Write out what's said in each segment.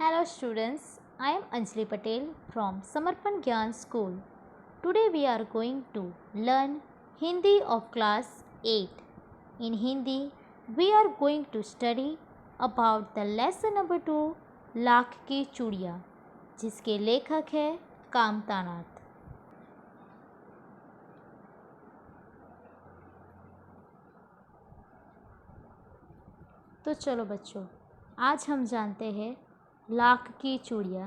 Hello students, I am Anjali Patel from Samarpan Gyan School. Today we are going to learn Hindi of class 8. In Hindi, we are going to study about the lesson number 2 lakh की चूड़ियाँ, जिसके लेखक है कामतानाथ। तो चलो बच्चों, आज हम जानते हैं लाख की चूड़ियाँ,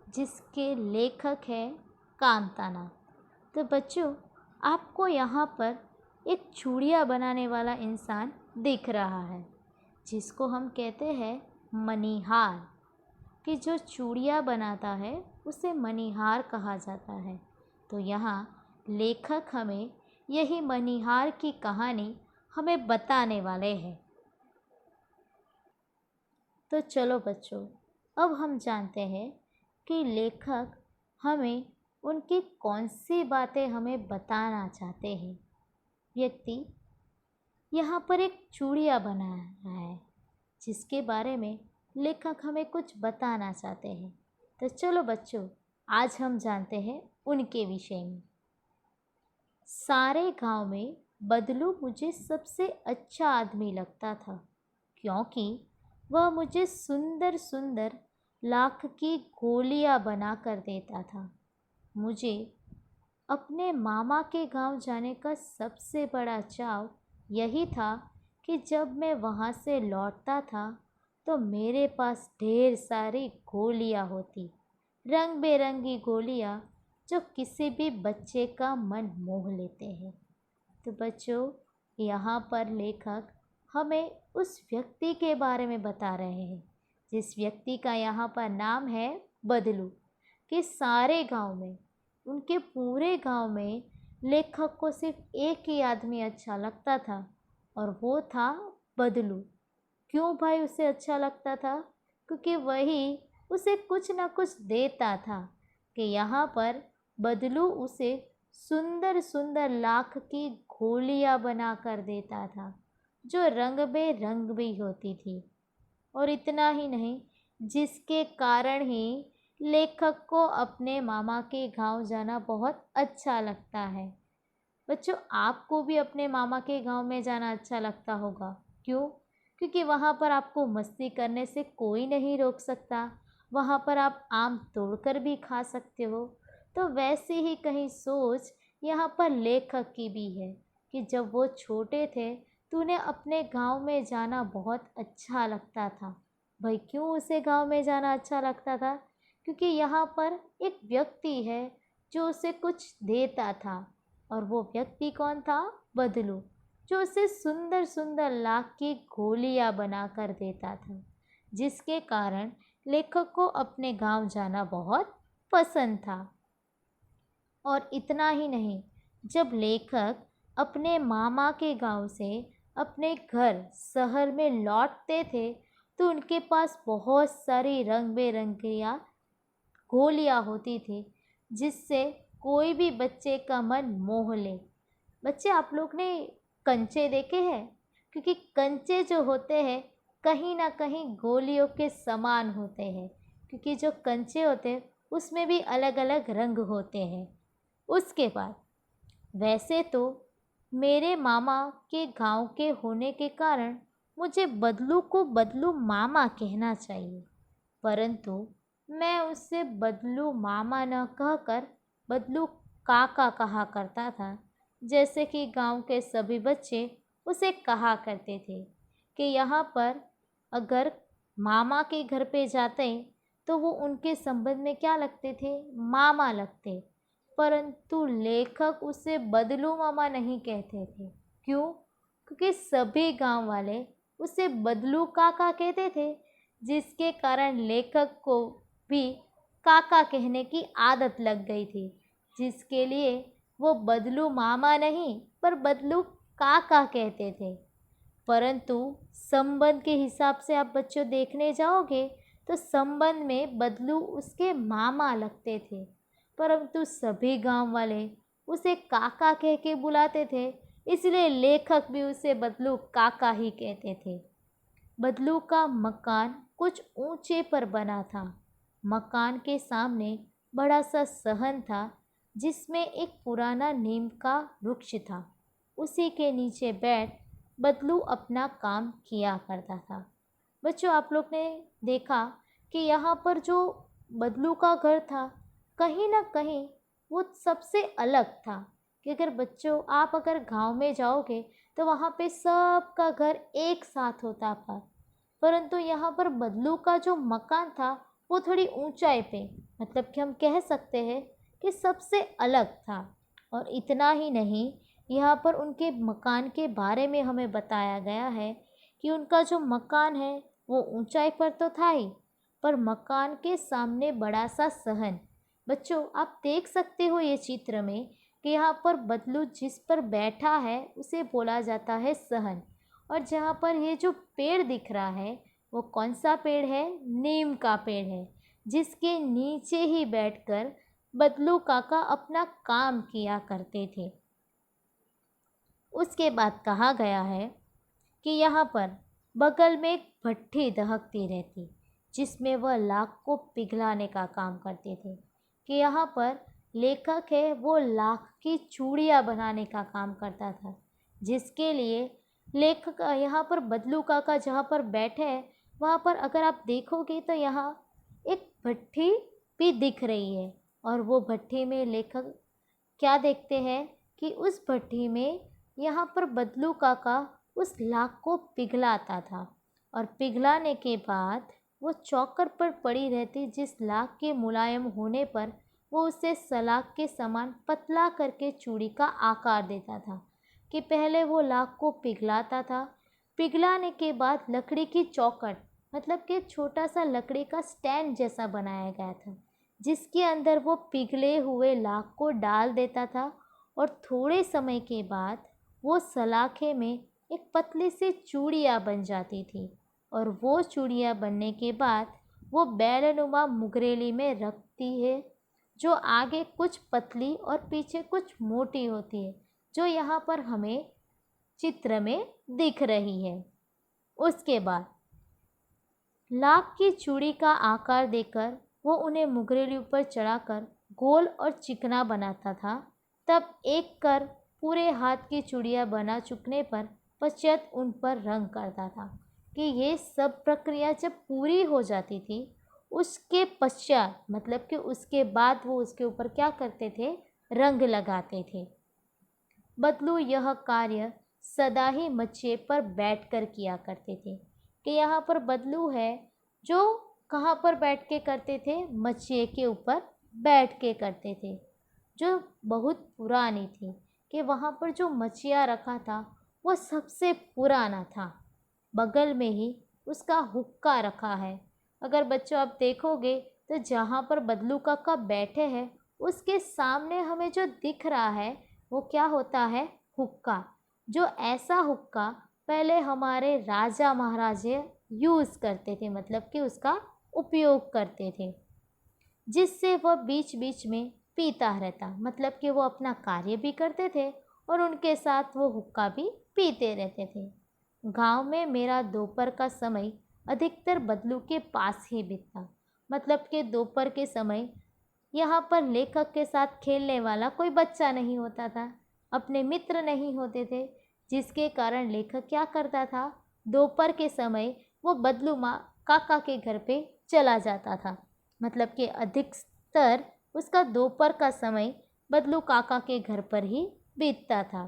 जिसके लेखक है कामतानाथ। तो बच्चों, आपको यहाँ पर एक चूड़ियाँ बनाने वाला इंसान दिख रहा है, जिसको हम कहते हैं मणिहार। कि जो चूड़ियाँ बनाता है उसे मणिहार कहा जाता है। तो यहाँ लेखक हमें यही मणिहार की कहानी हमें बताने वाले हैं। तो चलो बच्चों, अब हम जानते हैं कि लेखक हमें उनकी कौन सी बातें हमें बताना चाहते हैं। व्यक्ति यहाँ पर एक चूड़ियाँ बना रहा है, जिसके बारे में लेखक हमें कुछ बताना चाहते हैं। तो चलो बच्चों, आज हम जानते हैं उनके विषय में। सारे गांव में बदलू मुझे सबसे अच्छा आदमी लगता था, क्योंकि वह मुझे सुंदर सुंदर लाख की गोलियां बना कर देता था। मुझे अपने मामा के गांव जाने का सबसे बड़ा चाव यही था कि जब मैं वहां से लौटता था तो मेरे पास ढेर सारी गोलियां होती, रंग बेरंगी गोलियां जो किसी भी बच्चे का मन मोह लेते हैं। तो बच्चों, यहाँ पर लेखक हमें उस व्यक्ति के बारे में बता रहे हैं, जिस व्यक्ति का यहाँ पर नाम है बदलू। कि सारे गांव में, उनके पूरे गांव में लेखक को सिर्फ एक ही आदमी अच्छा लगता था, और वो था बदलू। क्यों भाई उसे अच्छा लगता था? क्योंकि वही उसे कुछ ना कुछ देता था। कि यहाँ पर बदलू उसे सुंदर सुंदर लाख की गोलियां बना कर देता था, जो रंग बेरंग भी होती थी। और इतना ही नहीं, जिसके कारण ही लेखक को अपने मामा के गांव जाना बहुत अच्छा लगता है। बच्चों, आपको भी अपने मामा के गांव में जाना अच्छा लगता होगा। क्यों? क्योंकि वहाँ पर आपको मस्ती करने से कोई नहीं रोक सकता। वहाँ पर आप आम तोड़कर भी खा सकते हो। तो वैसी ही कहीं सोच यहाँ पर लेखक की भी है कि जब वो छोटे थे तो उन्हें अपने गांव में जाना बहुत अच्छा लगता था। भाई क्यों उसे गांव में जाना अच्छा लगता था? क्योंकि यहाँ पर एक व्यक्ति है जो उसे कुछ देता था, और वो व्यक्ति कौन था? बदलू, जो उसे सुंदर सुंदर लाख की गोलियां बना कर देता था, जिसके कारण लेखक को अपने गांव जाना बहुत पसंद था। और इतना ही नहीं, जब लेखक अपने मामा के गांव से अपने घर शहर में लौटते थे तो उनके पास बहुत सारी रंग बेरंगियाँ गोलियाँ होती थी, जिससे कोई भी बच्चे का मन मोह ले। बच्चे, आप लोग ने कंचे देखे हैं? क्योंकि कंचे जो होते हैं कहीं ना कहीं गोलियों के समान होते हैं, क्योंकि जो कंचे होते हैं उसमें भी अलग अलग रंग होते हैं। उसके बाद वैसे तो मेरे मामा के गांव के होने के कारण मुझे बदलू को बदलू मामा कहना चाहिए, परंतु मैं उससे बदलू मामा न कहकर बदलू काका कहा करता था, जैसे कि गांव के सभी बच्चे उसे कहा करते थे। कि यहाँ पर अगर मामा के घर पे जाते तो वो उनके संबंध में क्या लगते थे? मामा लगते। परंतु लेखक उसे बदलू मामा नहीं कहते थे। क्यों? क्योंकि सभी गांव वाले उसे बदलू काका कहते थे, जिसके कारण लेखक को भी काका कहने की आदत लग गई थी, जिसके लिए वो बदलू मामा नहीं पर बदलू काका कहते थे। परंतु संबंध के हिसाब से आप बच्चों देखने जाओगे तो संबंध में बदलू उसके मामा लगते थे, परंतु सभी गांव वाले उसे काका कह के बुलाते थे, इसलिए लेखक भी उसे बदलू काका ही कहते थे। बदलू का मकान कुछ ऊंचे पर बना था। मकान के सामने बड़ा सा सहन था जिसमें एक पुराना नीम का वृक्ष था। उसी के नीचे बैठ बदलू अपना काम किया करता था। बच्चों, आप लोग ने देखा कि यहाँ पर जो बदलू का घर था, कहीं ना कहीं वो सबसे अलग था। कि अगर बच्चों आप अगर गांव में जाओगे तो वहाँ पे सबका घर एक साथ होता था, परंतु यहाँ पर बदलू का जो मकान था वो थोड़ी ऊंचाई पे, मतलब कि हम कह सकते हैं कि सबसे अलग था। और इतना ही नहीं, यहाँ पर उनके मकान के बारे में हमें बताया गया है कि उनका जो मकान है वो ऊंचाई पर तो था ही, पर मकान के सामने बड़ा सा सहन। बच्चों, आप देख सकते हो ये चित्र में कि यहाँ पर बदलू जिस पर बैठा है उसे बोला जाता है सहन। और जहाँ पर ये जो पेड़ दिख रहा है वो कौन सा पेड़ है? नीम का पेड़ है, जिसके नीचे ही बैठकर बदलू काका अपना काम किया करते थे। उसके बाद कहा गया है कि यहाँ पर बगल में एक भट्ठी दहकती रहती, जिसमें वह लाख को पिघलाने का काम करते थे। कि यहाँ पर लेखक है वो लाख की चूड़ियाँ बनाने का काम करता था, जिसके लिए लेखक यहाँ पर बदलू काका जहाँ पर बैठे हैं वहाँ पर अगर आप देखोगे तो यहाँ एक भट्ठी भी दिख रही है। और वो भट्ठी में लेखक क्या देखते हैं कि उस भट्ठी में यहाँ पर बदलू काका उस लाख को पिघलाता था। और पिघलाने के बाद वो चौकर पर पड़ी रहती, जिस लाख के मुलायम होने पर वो उसे सलाख के समान पतला करके चूड़ी का आकार देता था। कि पहले वो लाख को पिघलाता था, पिघलाने के बाद लकड़ी की चौखट, मतलब कि छोटा सा लकड़ी का स्टैंड जैसा बनाया गया था, जिसके अंदर वो पिघले हुए लाख को डाल देता था। और थोड़े समय के बाद वो सलाखे में एक पतली सी चूड़ियाँ बन जाती थी। और वो चूड़ियाँ बनने के बाद वो बैलनुमा मुगरेली में रखती है, जो आगे कुछ पतली और पीछे कुछ मोटी होती है, जो यहाँ पर हमें चित्र में दिख रही है। उसके बाद लाख की चूड़ी का आकार देकर वो उन्हें मुगरेली ऊपर चढ़ाकर गोल और चिकना बनाता था। तब एक कर पूरे हाथ की चूड़ियाँ बना चुकने पर पश्चात उन पर रंग करता था। कि ये सब प्रक्रिया जब पूरी हो जाती थी, उसके पश्चात मतलब कि उसके बाद वो उसके ऊपर क्या करते थे? रंग लगाते थे। बदलू यह कार्य सदा ही मचिए पर बैठकर किया करते थे। कि यहाँ पर बदलू है जो कहाँ पर बैठ के करते थे? मचिए के ऊपर बैठ के करते थे, जो बहुत पुरानी थी। कि वहाँ पर जो मचिया रखा था वो सबसे पुराना था। बगल में ही उसका हुक्का रखा है। अगर बच्चों आप देखोगे तो जहाँ पर बदलू काका बैठे हैं उसके सामने हमें जो दिख रहा है वो क्या होता है? हुक्का। जो ऐसा हुक्का पहले हमारे राजा महाराजे यूज़ करते थे, मतलब कि उसका उपयोग करते थे, जिससे वह बीच बीच में पीता रहता, मतलब कि वो अपना कार्य भी करते थे और उनके साथ वो हुक्का भी पीते रहते थे। गांव में मेरा दोपहर का समय अधिकतर बदलू के पास ही बीतता, मतलब कि दोपहर के समय यहाँ पर लेखक के साथ खेलने वाला कोई बच्चा नहीं होता था, अपने मित्र नहीं होते थे, जिसके कारण लेखक क्या करता था? दोपहर के समय वो बदलू माँ काका के घर पे चला जाता था। मतलब कि अधिकतर उसका दोपहर का समय बदलू काका के घर पर ही बीतता था।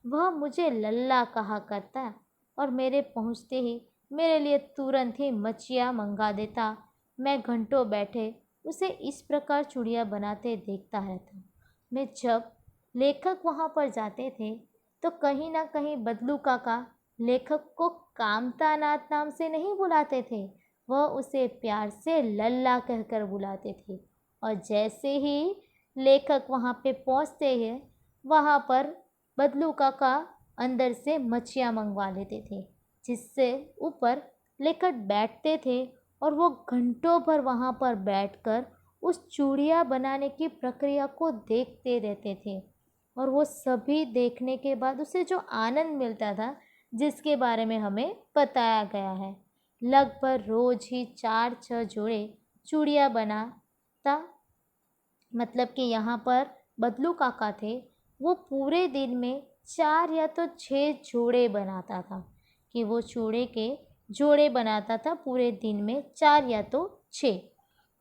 वह मुझे लल्ला कहा करता और मेरे पहुंचते ही मेरे लिए तुरंत ही मचिया मंगा देता। मैं घंटों बैठे उसे इस प्रकार चूड़ियाँ बनाते देखता रहता। मैं जब लेखक वहाँ पर जाते थे तो कहीं ना कहीं बदलू काका लेखक को कामतानाथ नाम से नहीं बुलाते थे, वह उसे प्यार से लल्ला कहकर बुलाते थे। और जैसे ही लेखक वहाँ पे पहुँचते हैं, वहाँ पर बदलू काका अंदर से मच्छियाँ मंगवा लेते थे, जिससे ऊपर लेखक बैठते थे और वो घंटों भर वहाँ पर बैठकर उस चूड़ियाँ बनाने की प्रक्रिया को देखते रहते थे। और वो सभी देखने के बाद उसे जो आनंद मिलता था, जिसके बारे में हमें बताया गया है लगभग रोज ही 4-6 जोड़े चूड़ियाँ बनाता। मतलब कि यहाँ पर बदलू काका थे, वो पूरे दिन में 4 या तो 6 जोड़े बनाता था, कि वो चूड़े के जोड़े बनाता था पूरे दिन में 4 या तो 6।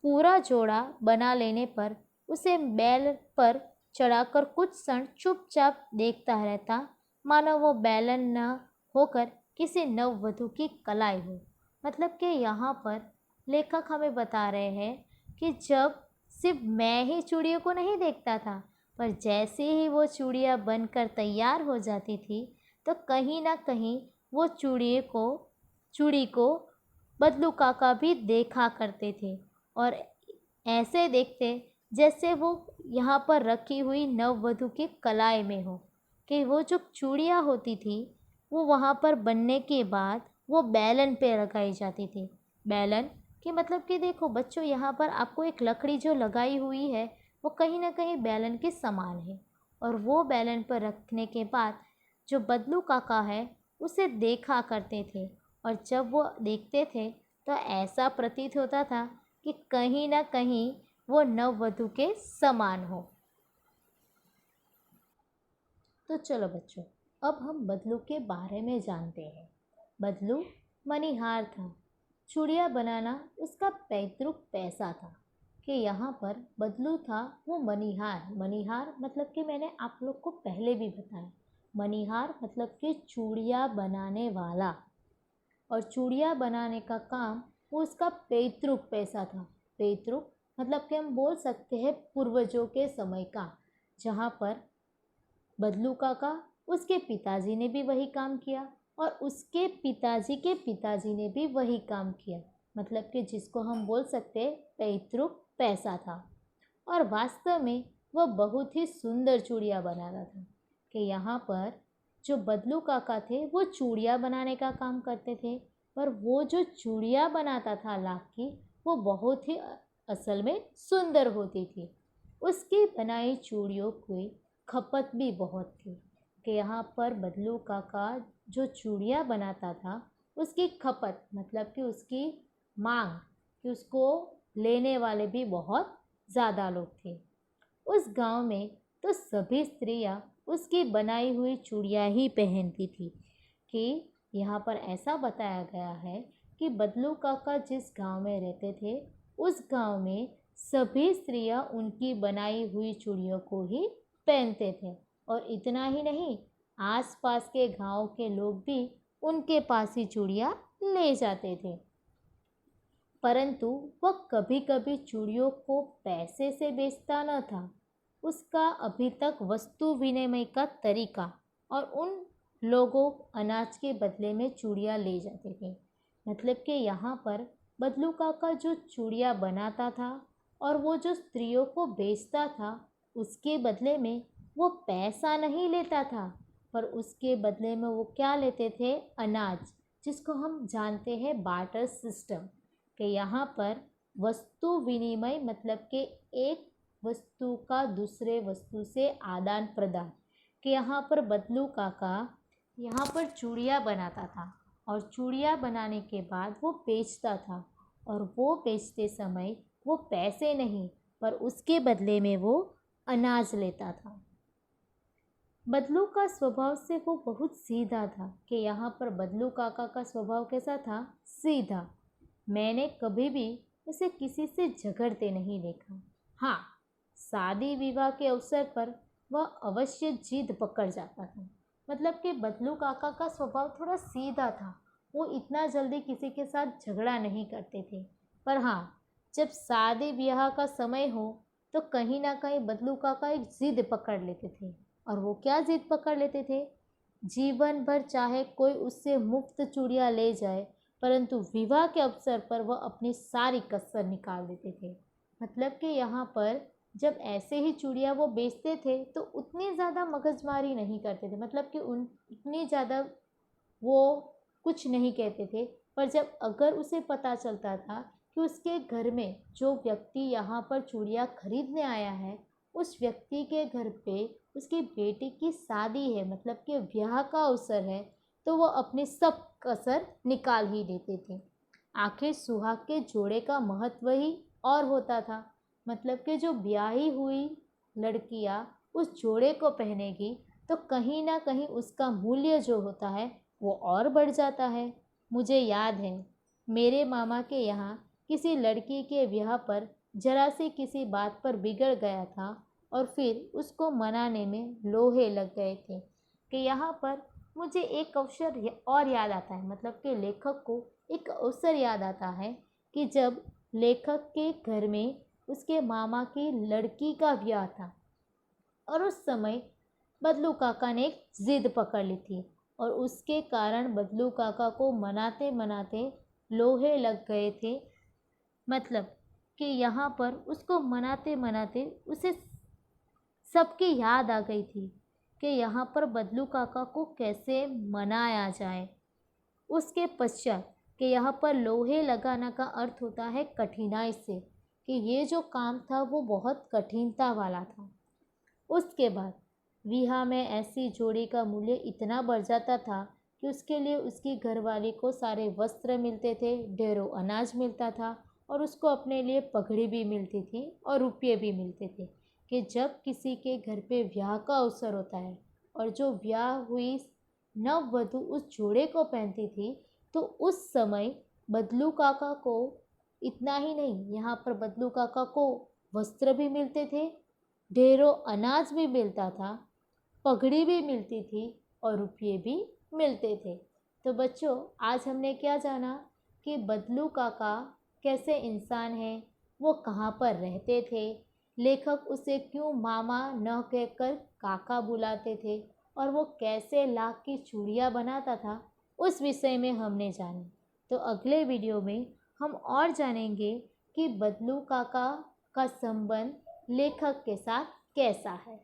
पूरा जोड़ा बना लेने पर उसे बैल पर चढ़ाकर कुछ क्षण चुपचाप देखता रहता, मानो वो बैलन न होकर किसी नववधु की कलाई हो। मतलब कि यहाँ पर लेखक हमें बता रहे हैं कि जब सिर्फ मैं ही चूड़ियों को नहीं देखता था, पर जैसे ही वो चूड़ियाँ बनकर तैयार हो जाती थी, तो कहीं ना कहीं वो चूड़ी को बदलू काका भी देखा करते थे, और ऐसे देखते जैसे वो यहाँ पर रखी हुई नववधु की कलाई में हो, कि वो जो चूड़ियाँ होती थी वो वहाँ पर बनने के बाद वो बैलन पे लगाई जाती थी। बैलन कि मतलब कि देखो बच्चों, यहाँ पर आपको एक लकड़ी जो लगाई हुई है वो कहीं ना कहीं बैलन के समान है, और वो बैलन पर रखने के बाद जो बदलू काका है उसे देखा करते थे, और जब वो देखते थे तो ऐसा प्रतीत होता था कि कहीं ना कहीं वो नववधु के समान हो। तो चलो बच्चों, अब हम बदलू के बारे में जानते हैं। बदलू मणिहार था। चूड़ियाँ बनाना उसका पैतृक पैसा था, कि यहाँ पर बदलू था वो मणिहार। मणिहार मतलब कि मैंने आप लोग को पहले भी बताया, मणिहार मतलब कि चूड़ियाँ बनाने वाला, और चूड़ियाँ बनाने का काम वो उसका पैतृक पैसा था। पैतृक मतलब कि हम बोल सकते हैं पूर्वजों के समय का, जहाँ पर बदलू काका, उसके पिताजी ने भी वही काम किया, और उसके पिताजी के पिताजी ने भी वही काम किया। मतलब कि जिसको हम बोल सकते पैतृक पैसा था। और वास्तव में वह बहुत ही सुंदर चूड़ियाँ बनाता था, कि यहाँ पर जो बदलू काका थे वो चूड़ियाँ बनाने का काम करते थे, पर वो जो चूड़ियाँ बनाता था लाख की, वो बहुत ही असल में सुंदर होती थी। उसकी बनाई चूड़ियों की खपत भी बहुत थी, कि यहाँ पर बदलू काका जो चूड़ियाँ बनाता था उसकी खपत मतलब कि उसकी मांग, कि उसको लेने वाले भी बहुत ज़्यादा लोग थे। उस गांव में तो सभी स्त्रियां उसकी बनाई हुई चूड़ियाँ ही पहनती थी, कि यहाँ पर ऐसा बताया गया है कि बदलू काका जिस गांव में रहते थे उस गांव में सभी स्त्रियां उनकी बनाई हुई चूड़ियों को ही पहनते थे, और इतना ही नहीं, आसपास के गांव के लोग भी उनके पास ही चूड़ियाँ ले जाते थे। परंतु वह कभी कभी चूड़ियों को पैसे से बेचता न था। उसका अभी तक वस्तु विनिमय का तरीका, और उन लोगों अनाज के बदले में चूड़ियाँ ले जाते थे। मतलब कि यहाँ पर बदलू काका जो चूड़ियाँ बनाता था और वो जो स्त्रियों को बेचता था, उसके बदले में वो पैसा नहीं लेता था, पर उसके बदले में वो क्या लेते थे? अनाज, जिसको हम जानते हैं बार्टर सिस्टम, कि यहाँ पर वस्तु विनिमय मतलब कि एक वस्तु का दूसरे वस्तु से आदान प्रदान, कि यहाँ पर बदलू काका यहाँ पर चूड़ियाँ बनाता था, और चूड़ियाँ बनाने के बाद वो बेचता था, और वो बेचते समय वो पैसे नहीं, पर उसके बदले में वो अनाज लेता था। बदलू का स्वभाव से वो बहुत सीधा था, कि यहाँ पर बदलू काका का स्वभाव कैसा था? सीधा। मैंने कभी भी उसे किसी से झगड़ते नहीं देखा। हाँ, शादी विवाह के अवसर पर वह अवश्य जिद पकड़ जाता था। मतलब कि बदलू काका का स्वभाव थोड़ा सीधा था, वो इतना जल्दी किसी के साथ झगड़ा नहीं करते थे। पर हाँ, जब शादी ब्याह का समय हो तो कहीं ना कहीं बदलू काका एक जिद पकड़ लेते थे। और वो क्या जिद पकड़ लेते थे? जीवन भर चाहे कोई उससे मुफ्त चूड़ियाँ ले जाए, परंतु विवाह के अवसर पर वह अपनी सारी कसर निकाल देते थे। मतलब कि यहाँ पर जब ऐसे ही चूड़ियाँ वो बेचते थे तो उतनी ज़्यादा मगजमारी नहीं करते थे, मतलब कि उतनी ज़्यादा वो कुछ नहीं कहते थे। पर जब अगर उसे पता चलता था कि उसके घर में जो व्यक्ति यहाँ पर चूड़ियाँ खरीदने आया है, उस व्यक्ति के घर पे उसकी बेटी की शादी है, मतलब कि ब्याह का अवसर है, तो वो अपनी सब कसर निकाल ही देते थे। आखिर सुहाग के जोड़े का महत्व ही और होता था। मतलब कि जो ब्याही हुई लड़कियां उस जोड़े को पहनेगी तो कहीं ना कहीं उसका मूल्य जो होता है वो और बढ़ जाता है। मुझे याद है मेरे मामा के यहाँ किसी लड़की के ब्याह पर जरा सी किसी बात पर बिगड़ गया था और फिर उसको मनाने में लोहे लग गए थे कि यहाँ पर मुझे एक अवसर और याद आता है। मतलब कि लेखक को एक अवसर याद आता है कि जब लेखक के घर में उसके मामा की लड़की का ब्याह था और उस समय बदलू काका ने एक जिद पकड़ ली थी और उसके कारण बदलू काका को मनाते मनाते लोहे लग गए थे। मतलब कि यहाँ पर उसको मनाते मनाते उसे सबकी याद आ गई थी कि यहाँ पर बदलू काका को कैसे मनाया जाए। उसके पश्चात कि यहाँ पर लोहे लगाना का अर्थ होता है कठिनाई से, कि ये जो काम था वो बहुत कठिनता वाला था। उसके बाद विवाह में ऐसी जोड़ी का मूल्य इतना बढ़ जाता था कि उसके लिए उसकी घरवाली को सारे वस्त्र मिलते थे, ढेरों अनाज मिलता था और उसको अपने लिए पगड़ी भी मिलती थी और रुपये भी मिलते थे। कि जब किसी के घर पे ब्याह का अवसर होता है और जो ब्याह हुई नववधु उस जोड़े को पहनती थी तो उस समय बदलू काका को इतना ही नहीं, यहाँ पर बदलू काका को वस्त्र भी मिलते थे, ढेरों अनाज भी मिलता था, पगड़ी भी मिलती थी और रुपये भी मिलते थे। तो बच्चों आज हमने क्या जाना कि बदलू काका कैसे इंसान हैं, वो कहाँ पर रहते थे, लेखक उसे क्यों मामा न कहकर काका बुलाते थे और वो कैसे लाख की चूड़ियाँ बनाता था, उस विषय में हमने जाना। तो अगले वीडियो में हम और जानेंगे कि बदलू काका का संबंध लेखक के साथ कैसा है।